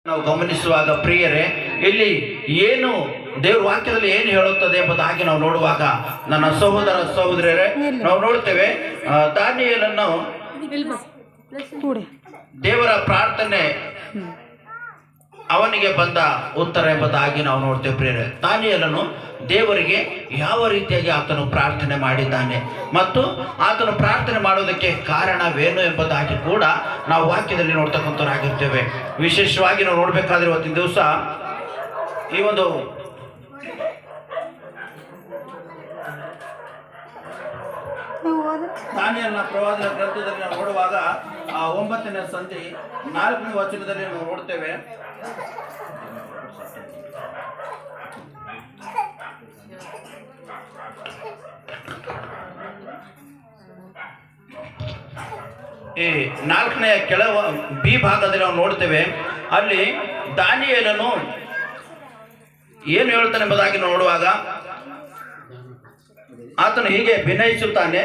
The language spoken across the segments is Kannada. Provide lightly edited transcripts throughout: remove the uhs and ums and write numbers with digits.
ನಾವು ಗಮನಿಸುವಾಗ ಪ್ರಿಯರೇ, ಇಲ್ಲಿ ಏನು ದೇವ್ರ ವಾಕ್ಯದಲ್ಲಿ ಏನು ಹೇಳುತ್ತದೆ ಎಂಬುದಾಗಿ ನಾವು ನೋಡುವಾಗ ನನ್ನ ಸಹೋದರ ಸಹೋದರರೇ, ನಾವು ನೋಡ್ತೇವೆ ದಾನಿಯೇಲನು ದೇವರ ಪ್ರಾರ್ಥನೆ ಅವನಿಗೆ ಬಂದ ಉತ್ತರ ಎಂಬುದಾಗಿ ನಾವು ನೋಡ್ತೇವೆ ಪ್ರಿಯರೇ. ದಾನಿಯೇಲನು ದೇವರಿಗೆ ಯಾವ ರೀತಿಯಾಗಿ ಆತನು ಪ್ರಾರ್ಥನೆ ಮಾಡಿದ್ದಾನೆ ಮತ್ತು ಆತನು ಪ್ರಾರ್ಥನೆ ಮಾಡುವುದಕ್ಕೆ ಕಾರಣವೇನು ಎಂಬುದಾಗಿ ಕೂಡ ನಾವು ವಾಕ್ಯದಲ್ಲಿ ನೋಡ್ತಕ್ಕಂಥವರಾಗಿರ್ತೇವೆ. ವಿಶೇಷವಾಗಿ ನಾವು ನೋಡಬೇಕಾದ್ರೆ ಇವತ್ತಿನ ದಿವಸ ಈ ಒಂದು ದಾನಿಯೇಲನ ಪ್ರವಾದನ ಗ್ರಂಥದಲ್ಲಿ ನಾವು ನೋಡುವಾಗ 9ನೇ ಸಂಧಿ 4ನೇ ವಚನದಲ್ಲಿ ನಾವು ನೋಡ್ತೇವೆ. ಈ 4ನೇ ಬಿ ಭಾಗದಲ್ಲಿ ನಾವು ನೋಡ್ತೇವೆ. ಅಲ್ಲಿ ದಾನಿಯೇಲನು ಏನು ಹೇಳ್ತಾನೆ ಎಂಬುದಾಗಿ ನೋಡುವಾಗ ಆತನು ಹೀಗೆ ವಿನಯಿಸುತ್ತಾನೆ.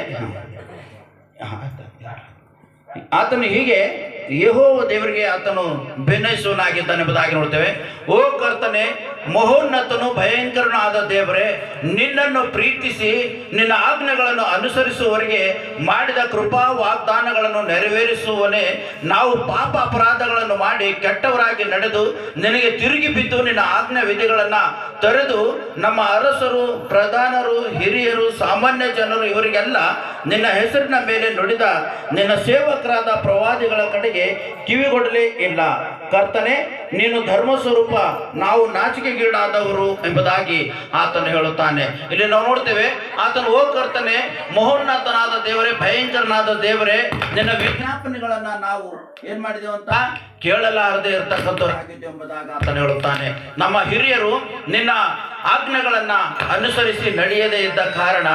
ಆತನು ಹೀಗೆ ಯೆಹೋವ ದೇವರಿಗೆ ಆತನು ವಿನಯಿಸುವನಾಗಿದ್ದಾನೆ ಎಂಬುದಾಗಿ ನೋಡ್ತೇವೆ. ಓ ಕರ್ತನೆ, ಮಹೋನ್ನತನು ಭಯಂಕರನೂ ಆದ ದೇವರೇ, ನಿನ್ನನ್ನು ಪ್ರೀತಿಸಿ ನಿನ್ನ ಆಜ್ಞೆಗಳನ್ನು ಅನುಸರಿಸುವವರಿಗೆ ಮಾಡಿದ ಕೃಪಾ ವಾಗ್ದಾನಗಳನ್ನು ನೆರವೇರಿಸುವನೇ, ನಾವು ಪಾಪ ಅಪರಾಧಗಳನ್ನು ಮಾಡಿ ಕೆಟ್ಟವರಾಗಿ ನಡೆದು ನಿನಗೆ ತಿರುಗಿ ಬಿದ್ದು ನಿನ್ನ ಆಜ್ಞೆ ವಿಧಿಗಳನ್ನು ತೊರೆದು ನಮ್ಮ ಅರಸರು, ಪ್ರಧಾನರು, ಹಿರಿಯರು, ಸಾಮಾನ್ಯ ಜನರು ಇವರಿಗೆಲ್ಲ ನಿನ್ನ ಹೆಸರಿನ ಮೇಲೆ ನುಡಿದ ನಿನ್ನ ಸೇವಕರಾದ ಪ್ರವಾದಿಗಳ ಕಡೆಗೆ ಕಿವಿಗೊಡಲೇ ಇಲ್ಲ. ಕರ್ತನೆ, ನೀನು ಧರ್ಮಸ್ವರೂಪ, ನಾವು ನಾಚಿಕೆಗೀಡಾದವರು ಎಂಬುದಾಗಿ ಆತನು ಹೇಳುತ್ತಾನೆ. ಇಲ್ಲಿ ನಾವು ನೋಡ್ತೇವೆ, ಆತನು ಓ ಕರ್ತನೆ, ಮಹೋನ್ನತನಾದ ದೇವರೇ, ಭಯಂಕರನಾದ ದೇವರೇ, ನಿನ್ನ ವಿಜ್ಞಾಪನೆಗಳನ್ನ ನಾವು ಏನ್ ಮಾಡಿದೆವು ಅಂತ ಕೇಳಲಾರದೆ ಇರತಕ್ಕಂಥವರಾಗಿದ್ದೇವೆ ಎಂಬುದಾಗಿ ಆತನು ಹೇಳುತ್ತಾನೆ. ನಮ್ಮ ಹಿರಿಯರು ನಿನ್ನ ಆಜ್ಞೆಗಳನ್ನ ಅನುಸರಿಸಿ ನಡೆಯದೇ ಇದ್ದ ಕಾರಣ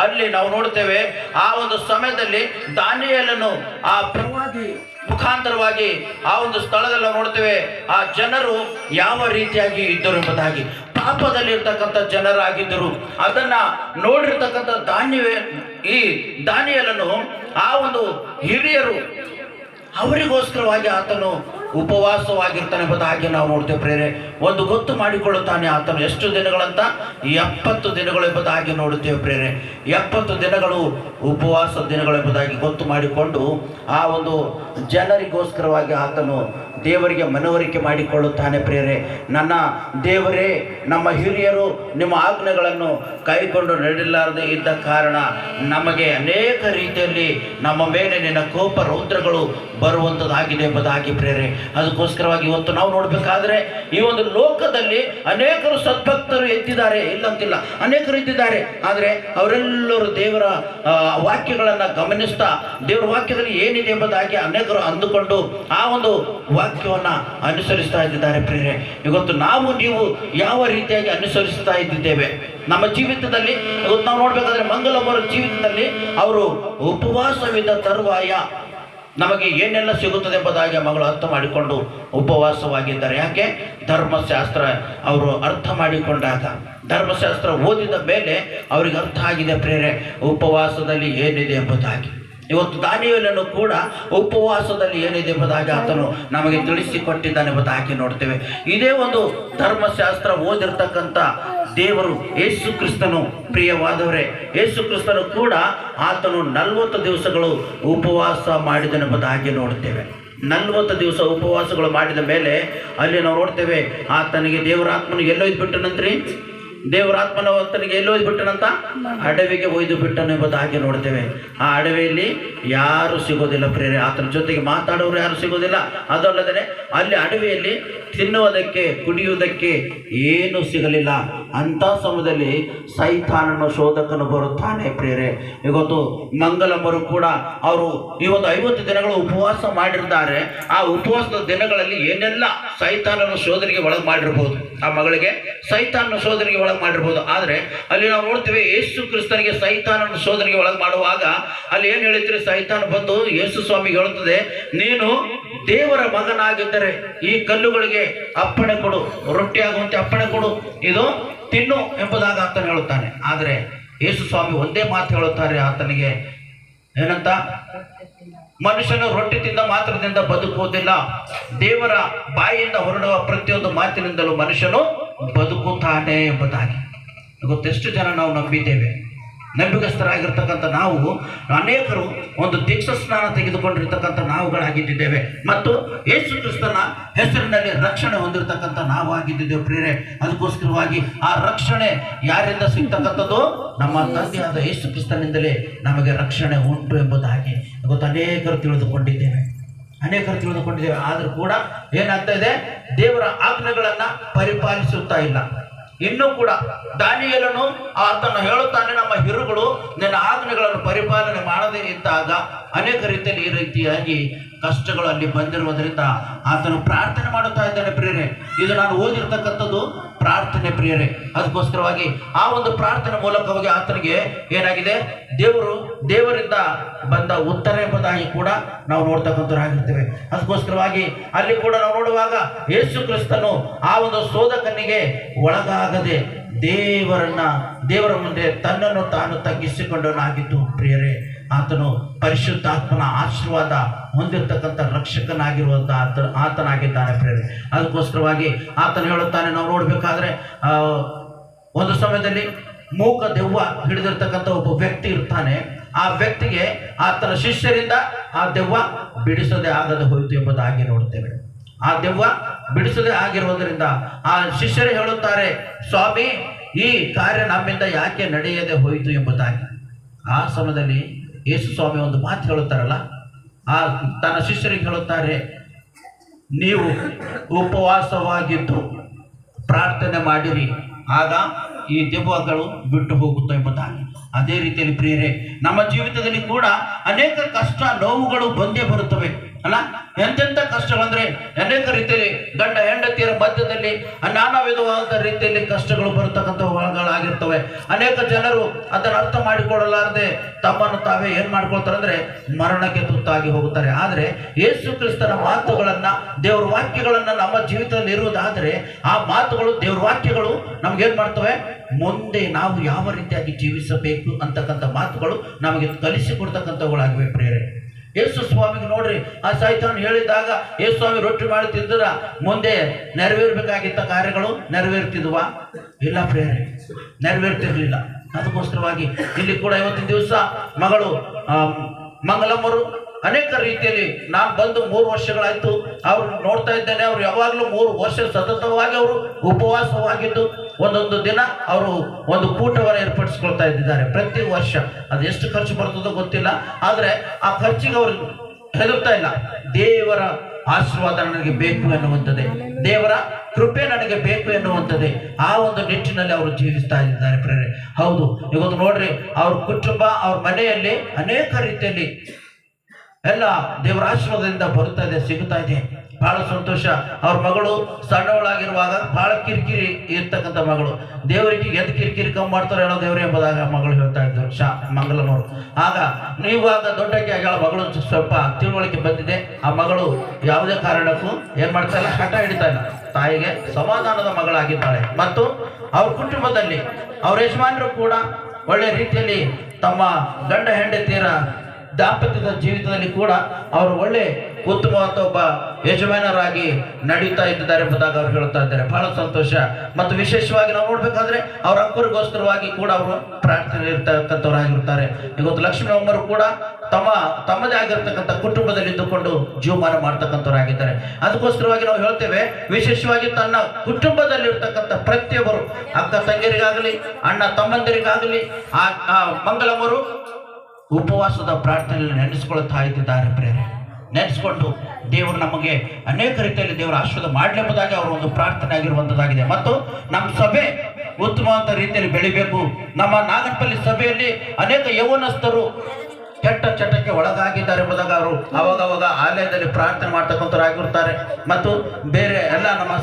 ಅಲ್ಲಿ ನಾವು ನೋಡ್ತೇವೆ, ಆ ಒಂದು ಸಮಯದಲ್ಲಿ ದಾನಿಯೇಲನು ಆ ಪ್ರವಾದಿ ಮುಖಾಂತರವಾಗಿ ಆ ಒಂದು ಸ್ಥಳದಲ್ಲಿ ನಾವು ನೋಡ್ತೇವೆ, ಆ ಜನರು ಯಾವ ರೀತಿಯಾಗಿ ಇದ್ದರು ಎಂಬುದಾಗಿ ಪಾಪದಲ್ಲಿ ಇರ್ತಕ್ಕಂಥ ಜನರಾಗಿದ್ದರು. ಅದನ್ನ ನೋಡಿರ್ತಕ್ಕಂಥ ಈ ದಾನಿಯೇಲನು ಆ ಒಂದು ಹಿರಿಯರು ಅವರಿಗೋಸ್ಕರವಾಗಿ ಆತನು ಉಪವಾಸವಾಗಿರ್ತಾನೆ ಎಂಬುದಾಗಿ ನಾವು ನೋಡ್ತೇವೆ ಪ್ರೇರೆ. ಒಂದು ಗೊತ್ತು ಮಾಡಿಕೊಳ್ಳುತ್ತಾನೆ ಆತನು ಎಷ್ಟು ದಿನಗಳಂತ 70 ದಿನಗಳು ಎಂಬುದಾಗಿ ನೋಡುತ್ತೇವೆ ಪ್ರೇರೆ. 70 ದಿನಗಳು ಉಪವಾಸ ದಿನಗಳು ಎಂಬುದಾಗಿ ಗೊತ್ತು ಮಾಡಿಕೊಂಡು ಆ ಒಂದು ಜನರಿಗೋಸ್ಕರವಾಗಿ ಆತನು ದೇವರಿಗೆ ಮನವರಿಕೆ ಮಾಡಿಕೊಳ್ಳುತ್ತಾನೆ ಪ್ರೇರೆ. ನನ್ನ ದೇವರೇ, ನಮ್ಮ ಹಿರಿಯರು ನಿಮ್ಮ ಆಜ್ಞೆಗಳನ್ನು ಕೈಕೊಂಡು ನಡೆಯಲಾರದೆ ಇದ್ದ ಕಾರಣ ನಮಗೆ ಅನೇಕ ರೀತಿಯಲ್ಲಿ ನಮ್ಮ ಮೇಲೆ ನಿನ್ನ ಕೋಪ ರೌದ್ರಗಳು ಬರುವಂಥದ್ದಾಗಿದೆ ಎಂಬುದಾಗಿ ಪ್ರೇರೆ. ಅದಕ್ಕೋಸ್ಕರವಾಗಿ ಇವತ್ತು ನಾವು ನೋಡಬೇಕಾದ್ರೆ ಈ ಒಂದು ಲೋಕದಲ್ಲಿ ಅನೇಕರು ಸದ್ಭಕ್ತರು ಎದ್ದಿದ್ದಾರೆ, ಇಲ್ಲಂತಿಲ್ಲ, ಅನೇಕರು ಇದ್ದಿದ್ದಾರೆ. ಆದರೆ ಅವರೆಲ್ಲರೂ ದೇವರ ವಾಕ್ಯಗಳನ್ನು ಗಮನಿಸ್ತಾ ದೇವರ ವಾಕ್ಯದಲ್ಲಿ ಏನಿದೆ ಎಂಬುದಾಗಿ ಅನೇಕರು ಅಂದುಕೊಂಡು ಆ ಒಂದು ವಾಕ್ಯವನ್ನು ಅನುಸರಿಸ್ತಾ ಇದ್ದಿದ್ದಾರೆ ಪ್ರೇರೆ. ಇವತ್ತು ನೀವು ಯಾವ ರೀತಿಯಾಗಿ ಅನುಸರಿಸ್ತಾ ಇದ್ದಿದ್ದೇವೆ ನಮ್ಮ ಜೀವಿತದಲ್ಲಿ? ಇವತ್ತು ನಾವು ನೋಡಬೇಕಾದ್ರೆ ಮಂಗಲಮರ ಜೀವಿತದಲ್ಲಿ ಅವರು ಉಪವಾಸವಿದ್ದ ತರುವಾಯ ನಮಗೆ ಏನೆಲ್ಲ ಸಿಗುತ್ತದೆ ಎಂಬುದಾಗಿ ಮಗಳು ಅರ್ಥ ಮಾಡಿಕೊಂಡು ಉಪವಾಸವಾಗಿದ್ದಾರೆ. ಯಾಕೆ? ಧರ್ಮಶಾಸ್ತ್ರ ಅವರು ಅರ್ಥ ಮಾಡಿಕೊಂಡಾಗ, ಧರ್ಮಶಾಸ್ತ್ರ ಓದಿದ ಮೇಲೆ ಅವರಿಗೆ ಅರ್ಥ ಆಗಿದೆ ಪ್ರೇರೆ ಉಪವಾಸದಲ್ಲಿ ಏನಿದೆ ಎಂಬುದಾಗಿ. ಇವತ್ತು ದಾನಿಯೇಲನು ಕೂಡ ಉಪವಾಸದಲ್ಲಿ ಏನಿದೆ ಎಂಬುದಾಗಿ ಆತನು ನಮಗೆ ತಿಳಿಸಿಕೊಟ್ಟಿದ್ದಾನೆ ಎಂಬುದಾಗಿ ನೋಡ್ತೇವೆ. ಇದೇ ಒಂದು ಧರ್ಮಶಾಸ್ತ್ರ ಓದಿರ್ತಕ್ಕಂಥ ದೇವರು ಯೇಸು ಕ್ರಿಸ್ತನು, ಪ್ರಿಯವಾದವರೇ, ಯೇಸು ಕ್ರಿಸ್ತನು ಕೂಡ ಆತನು 40 ದಿವಸಗಳು ಉಪವಾಸ ಮಾಡಿದನೆಂಬುದಾಗಿ ನೋಡ್ತೇವೆ. 40 ದಿವಸ ಉಪವಾಸಗಳು ಮಾಡಿದ ಮೇಲೆ ಅಲ್ಲಿ ನಾವು ನೋಡ್ತೇವೆ, ಆತನಿಗೆ ದೇವರಾತ್ಮನು ಎಲ್ಲೋ ಇದ್ಬಿಟ್ಟನಂತ್ರಿ, ದೇವರಾತ್ಮನ ಆತನಿಗೆ ಎಲ್ಲೋ ಬಿಟ್ಟನಂತ ಅಡವಿಗೆ ಒಯ್ದು ಬಿಟ್ಟನು ಎಂಬುದಾಗಿ ನೋಡ್ತೇವೆ. ಆ ಅಡವಿಯಲ್ಲಿ ಯಾರು ಸಿಗೋದಿಲ್ಲ ಪ್ರೇರೆ, ಆತನ ಜೊತೆಗೆ ಮಾತಾಡೋರು ಯಾರು ಸಿಗೋದಿಲ್ಲ. ಅದಲ್ಲದೆ ಅಲ್ಲಿ ಅಡವಿಯಲ್ಲಿ ತಿನ್ನುವುದಕ್ಕೆ ಕುಡಿಯುವುದಕ್ಕೆ ಏನು ಸಿಗಲಿಲ್ಲ. ಅಂಥ ಸಮಯದಲ್ಲಿ ಸೈತಾನನ ಶೋಧಕನು ಬರುತ್ತಾನೆ ಪ್ರೇರೆ. ಇವತ್ತು ಮಂಗಲಮ್ಮರು ಕೂಡ ಅವರು ಈ ಒಂದು 50 ದಿನಗಳು ಉಪವಾಸ ಮಾಡಿರ್ತಾರೆ. ಆ ಉಪವಾಸದ ದಿನಗಳಲ್ಲಿ ಏನೆಲ್ಲ ಸೈತಾನನ ಶೋಧನೆಗೆ ಒಳಗೆ ಮಾಡಿರ್ಬೋದು, ಆ ಮಗಳಿಗೆ ಸೈತಾನನ ಶೋಧನೆಗೆ ಒಳಗೆ ಮಾಡಿರ್ಬೋದು. ಆದರೆ ಅಲ್ಲಿ ನಾವು ನೋಡ್ತೀವಿ, ಯೇಸು ಕ್ರಿಸ್ತನಿಗೆ ಸೈತಾನನ ಶೋಧನೆಗೆ ಒಳಗೆ ಮಾಡುವಾಗ ಅಲ್ಲಿ ಏನು ಹೇಳಿದ್ರಿ, ಸೈತಾನ ಬಂದು ಯೇಸು ಸ್ವಾಮಿಗೆ ಹೇಳುತ್ತದೆ, ನೀನು ದೇವರ ಮಗನಾಗಿದ್ದರೆ ಈ ಕಲ್ಲುಗಳಿಗೆ ಅಪ್ಪಣೆ ಕೊಡು, ರೊಟ್ಟಿ ಆಗುವಂತೆ ಅಪ್ಪಣೆ ಕೊಡು, ಇದು ತಿನ್ನು ಎಂಬುದಾಗಿ ಆತನು ಹೇಳುತ್ತಾನೆ. ಆದರೆ ಯೇಸು ಸ್ವಾಮಿ ಒಂದೇ ಮಾತು ಹೇಳುತ್ತಾರೆ ಆತನಿಗೆ, ಏನಂತ? ಮನುಷ್ಯನು ರೊಟ್ಟಿ ತಿಂದ ಮಾತ್ರದಿಂದ ಬದುಕುವುದಿಲ್ಲ, ದೇವರ ಬಾಯಿಯಿಂದ ಹೊರಡುವ ಪ್ರತಿಯೊಂದು ಮಾತಿನಿಂದಲೂ ಮನುಷ್ಯನು ಬದುಕುತ್ತಾನೆ ಎಂಬುದಾಗಿ. ಗೊತ್ತೆಷ್ಟು ಜನ ನಾವು ನಂಬಿದ್ದೇವೆ. ನಂಬಿಕಸ್ಥರಾಗಿರ್ತಕ್ಕಂಥ ನಾವು ಅನೇಕರು ಒಂದು ದೀಕ್ಷಾ ಸ್ನಾನ ತೆಗೆದುಕೊಂಡಿರ್ತಕ್ಕಂಥ ನಾವುಗಳಾಗಿದ್ದೇವೆ ಮತ್ತು ಯೇಸು ಕ್ರಿಸ್ತನ ಹೆಸರಿನಲ್ಲಿ ರಕ್ಷಣೆ ಹೊಂದಿರತಕ್ಕಂಥ ನಾವು ಆಗಿದ್ದೇವೆ ಪ್ರಿಯರೇ. ಅದಕ್ಕೋಸ್ಕರವಾಗಿ ಆ ರಕ್ಷಣೆ ಯಾರಿಂದ ಸಿಗ್ತಕ್ಕಂಥದ್ದು? ನಮ್ಮ ತಂದೆಯಾದ ಯೇಸು ಕ್ರಿಸ್ತನಿಂದಲೇ ನಮಗೆ ರಕ್ಷಣೆ ಉಂಟು ಎಂಬುದಾಗಿ ಗೊತ್ತು ಅನೇಕರು ತಿಳಿದುಕೊಂಡಿದ್ದೇವೆ. ಆದರೂ ಕೂಡ ಏನಾಗ್ತಾ ಇದೆ? ದೇವರ ಆಜ್ಞೆಗಳನ್ನು ಪರಿಪಾಲಿಸುತ್ತಾ ಇಲ್ಲ. ಇನ್ನೂ ಕೂಡ ದಾನಿಯೇಲನು ಆತನು ಹೇಳುತ್ತಾನೆ, ನಮ್ಮ ಹಿರುಗಳು ನಿನ್ನ ಆಜ್ಞೆಗಳನ್ನು ಪರಿಪಾಲನೆ ಮಾಡದೇ ಇದ್ದಾಗ ಅನೇಕ ರೀತಿಯಲ್ಲಿ ಈ ರೀತಿಯಾಗಿ ಕಷ್ಟಗಳು ಅಲ್ಲಿ ಬಂದಿರುವುದರಿಂದ ಆತನು ಪ್ರಾರ್ಥನೆ ಮಾಡುತ್ತಾ ಇದ್ದಾನೆ ಪ್ರಿಯರೇ. ಇದು ನಾನು ಓದಿರ್ತಕ್ಕಂಥದ್ದು ಪ್ರಾರ್ಥನೆ ಪ್ರಿಯರೇ. ಅದಕ್ಕೋಸ್ಕರವಾಗಿ ಆ ಒಂದು ಪ್ರಾರ್ಥನೆ ಮೂಲಕವಾಗಿ ಆತನಿಗೆ ಏನಾಗಿದೆ? ದೇವರಿಂದ ಬಂದ ಉತ್ತರ ಎಂಬುದಾಗಿ ಕೂಡ ನಾವು ನೋಡ್ತಕ್ಕಂಥವರಾಗಿರ್ತೇವೆ. ಅದಕ್ಕೋಸ್ಕರವಾಗಿ ಅಲ್ಲಿ ಕೂಡ ನಾವು ನೋಡುವಾಗ ಯೇಸು ಕ್ರಿಸ್ತನು ಆ ಒಂದು ಶೋಧಕನಿಗೆ ಒಳಗಾಗದೆ ದೇವರ ಮುಂದೆ ತನ್ನನ್ನು ತಾನು ತಗ್ಗಿಸಿಕೊಂಡನಾಗಿದ್ದು ಪ್ರಿಯರೇ. ಆತನು ಪರಿಶುದ್ಧಾತ್ಮನ ಆಶೀರ್ವಾದ ಹೊಂದಿರತಕ್ಕಂಥ ರಕ್ಷಕನಾಗಿರುವಂಥ ಆತನಾಗಿದ್ದಾನೆ ಪ್ರಿಯರೇ. ಅದಕ್ಕೋಸ್ಕರವಾಗಿ ಆತನು ಹೇಳುತ್ತಾನೆ, ನಾವು ನೋಡಬೇಕಾದ್ರೆ ಒಂದು ಸಮಯದಲ್ಲಿ ಮೂಕ ದೆವ್ವ ಹಿಡಿದಿರ್ತಕ್ಕಂಥ ಒಬ್ಬ ವ್ಯಕ್ತಿ ಇರ್ತಾನೆ. ಆ ವ್ಯಕ್ತಿಗೆ ಆತನ ಶಿಷ್ಯರಿಂದ ಆ ದೆವ್ವ ಬಿಡಿಸದೆ ಆಗದೆ ಹೋಯಿತು ಎಂಬುದಾಗಿ ನೋಡ್ತೇವೆ. ಆ ದೆವ್ವ ಬಿಡಿಸದೆ ಆಗಿರುವುದರಿಂದ ಆ ಶಿಷ್ಯರು ಹೇಳುತ್ತಾರೆ, ಸ್ವಾಮಿ, ಈ ಕಾರ್ಯ ನಮ್ಮಿಂದ ಯಾಕೆ ನಡೆಯದೆ ಹೋಯಿತು ಎಂಬುದಾಗಿ. ಆ ಸಮಯದಲ್ಲಿ ಯೇಸು ಸ್ವಾಮಿ ಒಂದು ಮಾತು ಹೇಳುತ್ತಾರಲ್ಲ, ತನ್ನ ಶಿಷ್ಯರಿಗೆ ಹೇಳುತ್ತಾರೆ, ನೀವು ಉಪವಾಸವಾಗಿದ್ದು ಪ್ರಾರ್ಥನೆ ಮಾಡಿರಿ, ಆಗ ಈ ದೆವ್ವಗಳು ಬಿಟ್ಟು ಹೋಗುತ್ತವೆ ಎಂಬುದಾಗಿ. ಅದೇ ರೀತಿಯಲ್ಲಿ ಪ್ರಿಯರೇ, ನಮ್ಮ ಜೀವಿತದಲ್ಲಿ ಕೂಡ ಅನೇಕ ಕಷ್ಟ ನೋವುಗಳು ಬಂದೇ ಬರುತ್ತವೆ ಅಲ್ಲ. ಎಂತೆಂಥ ಕಷ್ಟಗಳಂದ್ರೆ ಅನೇಕ ರೀತಿಯಲ್ಲಿ ಗಂಡ ಹೆಂಡತಿಯರ ಮಧ್ಯದಲ್ಲಿ ನಾನಾ ವಿಧವಾದ ರೀತಿಯಲ್ಲಿ ಕಷ್ಟಗಳು ಬರತಕ್ಕಂಥವುಗಳಾಗಿರ್ತವೆ. ಅನೇಕ ಜನರು ಅದನ್ನು ಅರ್ಥ ಮಾಡಿಕೊಳ್ಳಲಾರದೆ ತಮ್ಮನ್ನು ತಾವೇ ಏನು ಮಾಡ್ಕೊಳ್ತಾರೆ ಅಂದರೆ ಮರಣಕ್ಕೆ ತುತ್ತಾಗಿ ಹೋಗುತ್ತಾರೆ. ಆದರೆ ಯೇಸು ಕ್ರಿಸ್ತನ ಮಾತುಗಳನ್ನು, ದೇವರ ವಾಕ್ಯಗಳನ್ನು ನಮ್ಮ ಜೀವಿತದಲ್ಲಿ ಇರುವುದಾದರೆ ಆ ಮಾತುಗಳು, ದೇವರ ವಾಕ್ಯಗಳು ನಮ್ಗೇನು ಮಾಡ್ತವೆ? ಮುಂದೆ ನಾವು ಯಾವ ರೀತಿಯಾಗಿ ಜೀವಿಸಬೇಕು ಅಂತಕ್ಕಂಥ ಮಾತುಗಳು ನಮಗೆ ಕಲಿಸಿಕೊಡ್ತಕ್ಕಂಥವುಗಳಾಗಿವೆ ಪ್ರಿಯರೇ. ಯೇಸು ಸ್ವಾಮಿಗೆ ನೋಡ್ರಿ, ಆ ಸಾಹಿತ್ಯವನ್ನು ಹೇಳಿದಾಗ ಯೇಸು ಸ್ವಾಮಿ ರೊಟ್ಟಿ ಮಾಡಿ ತಿಂದ್ರ ಮುಂದೆ ನೆರವೇರಬೇಕಾಗಿದ್ದ ಕಾರ್ಯಗಳು ನೆರವೇರ್ತಿದ್ವಾ? ಇಲ್ಲ ಪ್ರಿಯರೇ, ನೆರವೇರ್ತಿರ್ಲಿಲ್ಲ. ಅದಕ್ಕೋಸ್ಕರವಾಗಿ ಇಲ್ಲಿ ಕೂಡ ಇವತ್ತಿನ ದಿವಸ ಮಗಳು ಮಂಗಲಮ್ಮರು ಅನೇಕ ರೀತಿಯಲ್ಲಿ ನಾನು ಬಂದು 3 ವರ್ಷಗಳಾಯಿತು, ಅವ್ರು ನೋಡ್ತಾ ಇದ್ದೇನೆ. ಅವರು ಯಾವಾಗಲೂ 3 ವರ್ಷ ಸತತವಾಗಿ ಅವರು ಉಪವಾಸವಾಗಿದ್ದು ಒಂದೊಂದು ದಿನ ಅವರು ಒಂದು ಕೂಟವನ್ನು ಏರ್ಪಡಿಸ್ಕೊಳ್ತಾ ಇದ್ದಾರೆ ಪ್ರತಿ ವರ್ಷ. ಅದು ಎಷ್ಟು ಖರ್ಚು ಬರ್ತದೋ ಗೊತ್ತಿಲ್ಲ, ಆದರೆ ಆ ಖರ್ಚಿಗೆ ಅವರು ಹೆದರ್ತಾ ಇಲ್ಲ. ದೇವರ ಆಶೀರ್ವಾದ ನನಗೆ ಬೇಕು ಎನ್ನುವಂಥದ್ದೇ, ದೇವರ ಕೃಪೆ ನನಗೆ ಬೇಕು ಎನ್ನುವಂಥದ್ದೇ ಆ ಒಂದು ನಿಟ್ಟಿನಲ್ಲಿ ಅವರು ಜೀವಿಸ್ತಾ ಇದ್ದಾರೆ ಪ್ರೇರೆ. ಹೌದು, ಇವತ್ತು ನೋಡ್ರಿ, ಅವ್ರ ಕುಟುಂಬ, ಅವ್ರ ಮನೆಯಲ್ಲಿ ಅನೇಕ ರೀತಿಯಲ್ಲಿ ಎಲ್ಲ ದೇವರ ಆಶೀರ್ವಾದದಿಂದ ಬರುತ್ತಾ ಇದೆ, ಸಿಗುತ್ತಾ ಇದೆ. ಬಹಳ ಸಂತೋಷ. ಅವ್ರ ಮಗಳು ಸಣ್ಣವಳಾಗಿರುವಾಗ ಬಹಳ ಕಿರಿಕಿರಿ ಇರ್ತಕ್ಕಂಥ ಮಗಳು. ದೇವರಿಗೆ ಎದ್ದು ಕಿರಿಕಿರಿ ಕಮ್ಮಿ ಮಾಡ್ತಾರೆ ಅನ್ನೋ ದೇವರೇ ಎಂಬುದಾಗ ಮಗಳು ಹೇಳ್ತಾ ಇದ್ರು ಮಂಗಲಮ್ಮವರು. ಆಗ ನೀವಾಗ ದೊಡ್ಡಕ್ಕೆ ಆಗ ಮಗಳು ಸ್ವಲ್ಪ ತಿಳುವಳಿಕೆ ಬಂದಿದೆ. ಆ ಮಗಳು ಯಾವುದೇ ಕಾರಣಕ್ಕೂ ಏನು ಮಾಡ್ತಾ ಇಲ್ಲ, ಹಠ ಹಿಡಿತಾ ಇಲ್ಲ. ತಾಯಿಗೆ ಸಮಾಧಾನದ ಮಗಳಾಗಿದ್ದಾಳೆ. ಮತ್ತು ಅವ್ರ ಕುಟುಂಬದಲ್ಲಿ ಅವ್ರ ಯಜಮಾನರು ಕೂಡ ಒಳ್ಳೆ ರೀತಿಯಲ್ಲಿ ತಮ್ಮ ಗಂಡ ಹೆಂಡತಿಯರ ದಾಂಪತ್ಯದ ಜೀವಿತದಲ್ಲಿ ಕೂಡ ಅವರು ಒಳ್ಳೆ ಉತ್ತಮವಾದ ಒಬ್ಬ ಯಜಮಾನರಾಗಿ ನಡೀತಾ ಇದ್ದಾರೆ ಎಂಬುದಾಗಿ ಅವ್ರು ಹೇಳ್ತಾ ಇದ್ದಾರೆ. ಬಹಳ ಸಂತೋಷ. ಮತ್ತು ವಿಶೇಷವಾಗಿ ನಾವು ನೋಡ್ಬೇಕಾದ್ರೆ ಅವ್ರ ಅಕ್ಕರಿಗೋಸ್ಕರವಾಗಿ ಕೂಡ ಅವರು ಪ್ರಾರ್ಥನೆ ಇರ್ತಕ್ಕಂಥವ್ರಾಗಿರ್ತಾರೆ. ಇವತ್ತು ಲಕ್ಷ್ಮೀ ಅಮ್ಮರು ಕೂಡ ತಮ್ಮದೇ ಆಗಿರ್ತಕ್ಕಂಥ ಕುಟುಂಬದಲ್ಲಿ ಇದ್ದುಕೊಂಡು ಜೀವಮಾನ ಮಾಡ್ತಕ್ಕಂಥವ್ರಾಗಿದ್ದಾರೆ. ಅದಕ್ಕೋಸ್ಕರವಾಗಿ ನಾವು ಹೇಳ್ತೇವೆ, ವಿಶೇಷವಾಗಿ ತನ್ನ ಕುಟುಂಬದಲ್ಲಿರ್ತಕ್ಕಂಥ ಪ್ರತಿಯೊಬ್ಬರು, ಅಕ್ಕ ತಂಗಿಯರಿಗಾಗಲಿ ಅಣ್ಣ ತಮ್ಮಂದಿರಿಗಾಗಲಿ ಆ ಮಂಗಲಮ್ಮರು ಉಪವಾಸದ ಪ್ರಾರ್ಥನೆಯಲ್ಲಿ ನೆನೆಸ್ಕೊಳ್ತಾ ಇದ್ದಾರೆ ಪ್ರೇರೆ. ನೆನೆಸ್ಕೊಂಡು ದೇವರು ನಮಗೆ ಅನೇಕ ರೀತಿಯಲ್ಲಿ ದೇವರ ಆಶೀರ್ವಾದ ಮಾಡಲೆಂಬುದಾಗಿ ಅವರ ಒಂದು ಪ್ರಾರ್ಥನೆ ಆಗಿರುವಂಥದ್ದಾಗಿದೆ. ಮತ್ತು ನಮ್ಮ ಸಭೆ ಉತ್ತಮವಾದ ರೀತಿಯಲ್ಲಿ ಬೆಳಿಬೇಕು. ನಮ್ಮ ನಾಗನಪಲ್ಲಿ ಸಭೆಯಲ್ಲಿ ಅನೇಕ ಯೌವನಸ್ಥರು ಕೆಟ್ಟ ಚಟಕ್ಕೆ ಒಳಗಾಗಿದ್ದಾರೆ ಎಂಬುದಾಗ ಅವರು ಅವಾಗವಾಗ ಆಲಯದಲ್ಲಿ ಪ್ರಾರ್ಥನೆ ಮಾಡ್ತಕ್ಕಂಥವ್ರಾಗಿರ್ತಾರೆ. ಮತ್ತು ಬೇರೆ ಎಲ್ಲ ನಮ್ಮ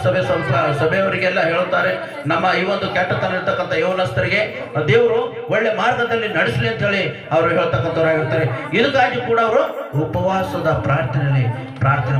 ಸಭೆಯವರಿಗೆಲ್ಲ ಹೇಳುತ್ತಾರೆ, ನಮ್ಮ ಈ ಒಂದು ಕೆಟ್ಟತನ ಇರ್ತಕ್ಕಂಥ ಯೌವನಸ್ಥರಿಗೆ ದೇವರು ಒಳ್ಳೆ ಮಾರ್ಗದಲ್ಲಿ ನಡೆಸಲಿ ಅಂತ ಹೇಳಿ ಅವರು ಹೇಳ್ತಕ್ಕಂಥವ್ರಾಗಿರ್ತಾರೆ. ಇದಕ್ಕಾಗಿ ಕೂಡ ಅವರು ಉಪವಾಸದ ಪ್ರಾರ್ಥನೆ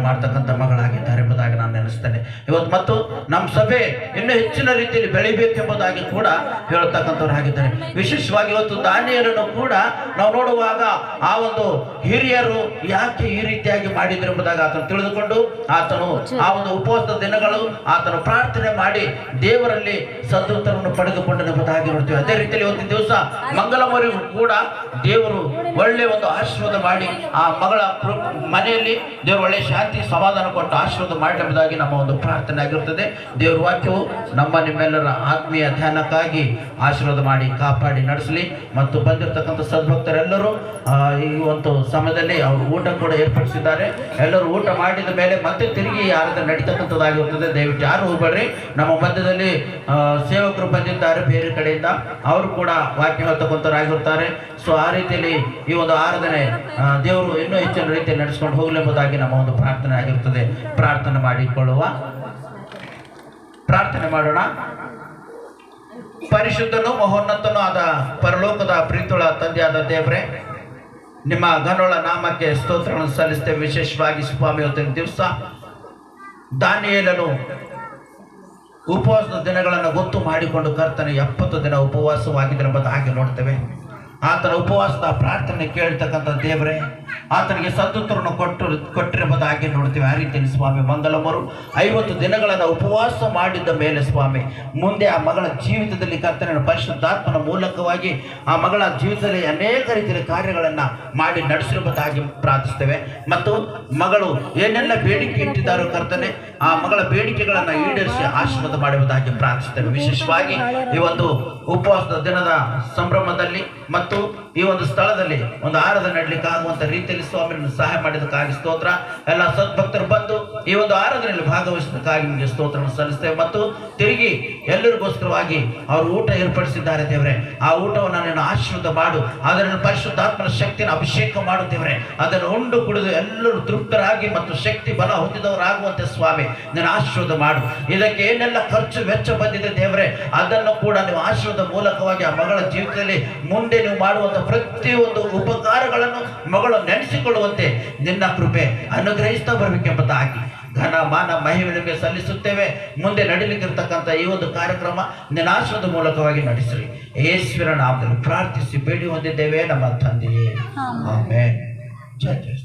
ಮಾಡ್ತಕ್ಕಂಥ ಮಗಳಾಗಿದ್ದಾರೆ ಎಂಬುದಾಗಿ ನಾನು ಅನ್ನಿಸ್ತೇನೆ. ಇವತ್ತು ಮತ್ತು ನಮ್ಮ ಸಭೆ ಇನ್ನೂ ಹೆಚ್ಚಿನ ರೀತಿಯಲ್ಲಿ ಬೆಳಿಬೇಕೆಂಬುದಾಗಿ ಕೂಡ ಹೇಳ್ತಕ್ಕಂಥವ್ರು ಆಗಿದ್ದಾರೆ. ವಿಶೇಷವಾಗಿ ಇವತ್ತು ದಾನಿಯೇಲನು ಕೂಡ ನಾವು ನೋಡುವಾಗ ಆ ಒಂದು ಹಿರಿಯರು ಯಾಕೆ ಈ ರೀತಿಯಾಗಿ ಮಾಡಿದ್ರು ಎಂಬುದಾಗಿ ಆತನು ತಿಳಿದುಕೊಂಡು ಆತನು ಆ ಒಂದು ಉಪವಾಸದ ದಿನಗಳು ಆತನು ಪ್ರಾರ್ಥನೆ ಮಾಡಿ ದೇವರಲ್ಲಿ ಸದ್ದುತ್ತರವನ್ನು ಪಡೆದುಕೊಂಡನೆಂಬುದಾಗಿ ನೋಡ್ತೀವಿ. ಅದೇ ರೀತಿಯಲ್ಲಿ ಇವತ್ತಿನ ದಿವಸ ಮಂಗಲಮರಿಗೂ ಕೂಡ ದೇವರು ಒಳ್ಳೆ ಒಂದು ಆಶೀರ್ವಾದ ಮಾಡಿ ಆ ಮಗಳ ಮನೆಯಲ್ಲಿ ದೇವರು ಒಳ್ಳೆ ಶಾಂತಿ ಸಮಾಧಾನ ಕೊಟ್ಟು ಆಶೀರ್ವಾದ ಮಾಡಲೆಂಬುದಾಗಿ ನಮ್ಮ ಒಂದು ಪ್ರಾರ್ಥನೆ ಆಗಿರುತ್ತದೆ. ದೇವರ ವಾಕ್ಯವು ನಿಮ್ಮೆಲ್ಲರ ಆತ್ಮೀಯ ಧ್ಯಾನಕ್ಕಾಗಿ ಆಶೀರ್ವಾದ ಮಾಡಿ ಕಾಪಾಡಿ ನಡೆಸಲಿ. ಮತ್ತು ಬಂದಿರತಕ್ಕಂಥ ಸದ್ಭಕ್ತರೆಲ್ಲರೂ ಈ ಒಂದು ಸಮಯದಲ್ಲಿ ಅವರು ಊಟ ಕೂಡ ಏರ್ಪಡಿಸಿದ್ದಾರೆ. ಎಲ್ಲರೂ ಊಟ ಮಾಡಿದ ಮೇಲೆ ಮತ್ತೆ ತಿರುಗಿ ಯಾರದ ನಡೀತಕ್ಕಂಥದ್ದಾಗಿರುತ್ತದೆ. ದಯವಿಟ್ಟು ಯಾರು ಹೋಗಬೇಡ್ರಿ. ನಮ್ಮ ಮಧ್ಯದಲ್ಲಿ ಸೇವಕರು ಬಂದಿದ್ದಾರೆ ಬೇರೆ ಕಡೆಯಿಂದ, ಅವರು ಕೂಡ ವಾಕ್ಯ ಹೇಳ್ತಕ್ಕಂಥವರಾಗಿರ್ತಾರೆ. ಸೊ ಆ ರೀತಿಯಲ್ಲಿ ಈ ಒಂದು ಆರಾಧನೆ ದೇವರು ಇನ್ನೂ ಹೆಚ್ಚಿನ ರೀತಿಯಲ್ಲಿ ನಡೆಸ್ಕೊಂಡು ಹೋಗಲೆಂಬುದಾಗಿ ನಮ್ಮ ಒಂದು ಪ್ರಾರ್ಥನೆ ಆಗಿರುತ್ತದೆ. ಪ್ರಾರ್ಥನೆ ಮಾಡೋಣ. ಪರಿಶುದ್ಧನು ಮಹೋನ್ನತನೂ ಆದ ಪರಲೋಕದ ಪ್ರೀತಿಯುಳ್ಳ ತಂದೆಯಾದ ದೇವರೇ, ನಿಮ್ಮ ಘನೋಳ ನಾಮಕ್ಕೆ ಸ್ತೋತ್ರಗಳನ್ನು ಸಲ್ಲಿಸ್ತೇವೆ. ವಿಶೇಷವಾಗಿ ಸ್ವಾಮಿ ಇವತ್ತಿನ ದಿವಸ ದಾನಿಯೇಲನು ಉಪವಾಸದ ದಿನಗಳನ್ನು ಗೊತ್ತು ಮಾಡಿಕೊಂಡು ಕರ್ತನೆ 70 ದಿನ ಉಪವಾಸವಾಗಿದ್ದರೆಂಬುದು ಹಾಗೆ ನೋಡ್ತೇವೆ. ಆತನ ಉಪವಾಸದ ಪ್ರಾರ್ಥನೆ ಕೇಳ್ತಕ್ಕಂಥ ದೇವರೇ, ಆತನಿಗೆ ಸದ್ದುತ್ತರನ್ನು ಕೊಟ್ಟಿರಬಹುದಾಗಿ ನೋಡ್ತೀವಿ. ಆ ರೀತಿಯಲ್ಲಿ ಸ್ವಾಮಿ ಮಂಗಲಮರು 50 ದಿನಗಳನ್ನು ಉಪವಾಸ ಮಾಡಿದ್ದ ಮೇಲೆ ಸ್ವಾಮಿ ಮುಂದೆ ಆ ಮಗಳ ಜೀವಿತದಲ್ಲಿ ಕರ್ತನ ಪರಿಶುದ್ಧಾತ್ಮನ ಮೂಲಕವಾಗಿ ಆ ಮಗಳ ಜೀವಿತದಲ್ಲಿ ಅನೇಕ ರೀತಿಯ ಕಾರ್ಯಗಳನ್ನು ಮಾಡಿ ನಡೆಸಿರಬಹುದಾಗಿ ಪ್ರಾರ್ಥಿಸ್ತೇವೆ. ಮತ್ತು ಮಗಳು ಏನೆಲ್ಲ ಬೇಡಿಕೆ ಇಟ್ಟಿದ್ದಾರೋ ಕರ್ತನೆ ಆ ಮಗಳ ಬೇಡಿಕೆಗಳನ್ನು ಈಡೇರಿಸಿ ಆಶೀರ್ವಾದ ಮಾಡುವುದಾಗಿ ಪ್ರಾರ್ಥಿಸ್ತೇವೆ. ವಿಶೇಷವಾಗಿ ಈ ಒಂದು ಉಪವಾಸದ ದಿನದ ಸಂಭ್ರಮದಲ್ಲಿ ಮತ್ತು ಈ ಒಂದು ಸ್ಥಳದಲ್ಲಿ ಒಂದು ಆರಾಧನೆ ನಡಲಿಕ್ಕೆ ಆಗುವಂಥ ರೀತಿಯಲ್ಲಿ ಸ್ವಾಮಿಯನ್ನು ಸಹಾಯ ಮಾಡಿದಕ್ಕಾಗಿ ಸ್ತೋತ್ರ. ಎಲ್ಲ ಸದ್ಭಕ್ತರು ಬಂದು ಈ ಒಂದು ಆರಾಧನೆಯಲ್ಲಿ ಭಾಗವಹಿಸಿದಕ್ಕಾಗಿ ನಿಮಗೆ ಸ್ತೋತ್ರವನ್ನು ಸಲ್ಲಿಸ್ತೇವೆ. ಮತ್ತು ತಿರುಗಿ ಎಲ್ಲರಿಗೋಸ್ಕರವಾಗಿ ಅವರು ಊಟ ಏರ್ಪಡಿಸಿದ್ದಾರೆ ದೇವರೇ. ಆ ಊಟವನ್ನು ನಾನು ಆಶೀರ್ವಾದ ಮಾಡು, ಅದನ್ನು ಪರಿಶುದ್ಧಾತ್ಮನ ಶಕ್ತಿಯನ್ನು ಅಭಿಷೇಕ ಮಾಡು ದೇವರೇ. ಅದನ್ನು ಉಂಡು ಕುಡಿದು ಎಲ್ಲರೂ ತೃಪ್ತರಾಗಿ ಮತ್ತು ಶಕ್ತಿ ಬಲ ಹೊಂದಿದವರಾಗುವಂತೆ ಸ್ವಾಮಿ ನಾನು ಆಶೀರ್ವಾದ ಮಾಡು. ಇದಕ್ಕೆ ಏನೆಲ್ಲ ಖರ್ಚು ವೆಚ್ಚ ಬಂದಿದೆ ದೇವರೇ, ಅದನ್ನು ಕೂಡ ನೀವು ಆಶೀರ್ವಾದ ಮೂಲಕವಾಗಿ ಆ ಮಗಳ ಜೀವಿತದಲ್ಲಿ ಮುಂದೆ ನೀವು ಮಾಡುವಂಥ ಪ್ರತಿಯೊಂದು ಉಪಕಾರಗಳನ್ನು ಮಗಳು ನೆನೆಸಿಕೊಳ್ಳುವಂತೆ ನಿನ್ನ ಕೃಪೆ ಅನುಗ್ರಹಿಸ್ತಾ ಬರಬೇಕೆಂಬುದಾಗಿ ಘನ ಮಾನ ಮಹಿಮೆ ನಿಮಗೆ ಸಲ್ಲಿಸುತ್ತೇವೆ. ಮುಂದೆ ನಡೀಲಿಕ್ಕಿರ್ತಕ್ಕಂಥ ಈ ಒಂದು ಕಾರ್ಯಕ್ರಮ ನಿನ್ನ ಆಶೀರ್ವಾದ ಮೂಲಕವಾಗಿ ನಡೆಸಿರಿ. ಯೇಸುವಿನ ನಾಮದಲ್ಲಿ ಪ್ರಾರ್ಥಿಸಿ ಬೇಡಿ ಹೊಂದಿದ್ದೇವೆ ನಮ್ಮ ತಂದೆಯೇ, ಆಮೆನ್. ಜಯ ಜಯ.